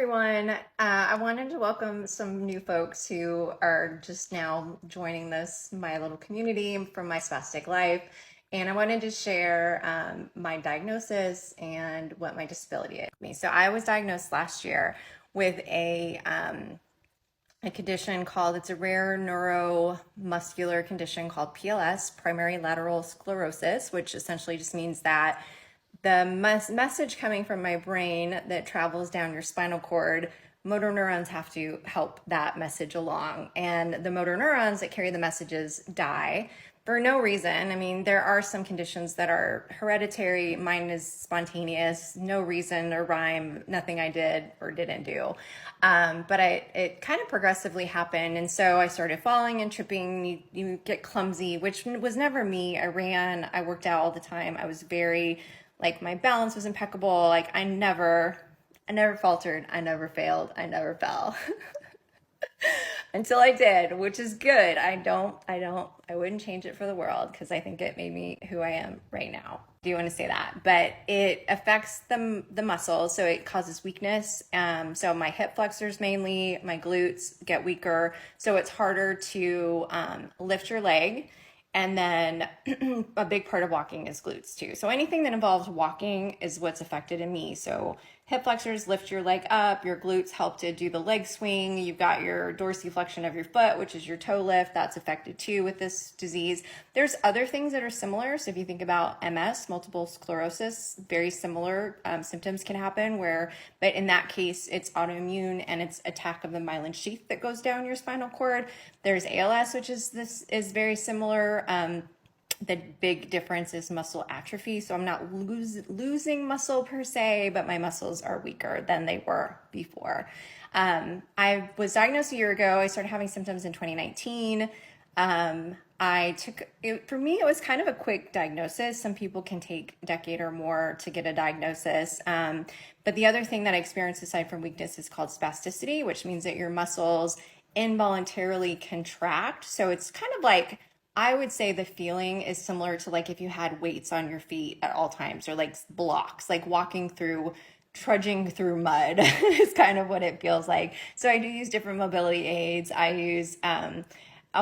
everyone. I wanted to welcome some new folks who are just now joining my little community from my spastic life. And I wanted to share my diagnosis and what my disability is. So I was diagnosed last year with a condition called, it's a rare neuromuscular condition called PLS, primary lateral sclerosis, which essentially just means that the message coming from my brain that travels down your spinal cord, motor neurons have to help that message along. And the motor neurons that carry the messages die for no reason. I mean, there are some conditions that are hereditary. Mine is spontaneous, no reason or rhyme, nothing I did or didn't do. But it kind of progressively happened. And so I started falling and tripping. You get clumsy, which was never me. I ran, I worked out all the time. I was very, like, my balance was impeccable. Like, I never faltered. I never failed. I never fell. Until I did, which is good. I wouldn't change it for the world because I think it made me who I am right now. Do you want to say that? But it affects the muscles, so it causes weakness. So my hip flexors mainly, my glutes get weaker, so it's harder to lift your leg. And then a big part of walking is glutes too. So anything that involves walking is what's affected in me. So hip flexors lift your leg up, your glutes help to do the leg swing. You've got your dorsiflexion of your foot, which is your toe lift. That's affected too with this disease. There's other things that are similar. So if you think about MS, multiple sclerosis, very similar symptoms can happen but in that case, it's autoimmune and it's attack of the myelin sheath that goes down your spinal cord. There's ALS, which is very similar. The big difference is muscle atrophy. So I'm not losing muscle per se, but my muscles are weaker than they were before. I was diagnosed a year ago. I started having symptoms in 2019. For me, it was kind of a quick diagnosis. Some people can take a decade or more to get a diagnosis. But the other thing that I experienced aside from weakness is called spasticity, which means that your muscles involuntarily contract. So it's kind of like, I would say the feeling is similar to like if you had weights on your feet at all times, or like blocks, like trudging through mud is kind of what it feels like. So I do use different mobility aids. I use a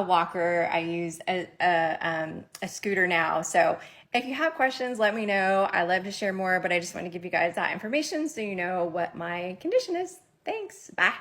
walker. I use a scooter now. So if you have questions, let me know. I love to share more, but I just want to give you guys that information so you know what my condition is. Thanks. Bye.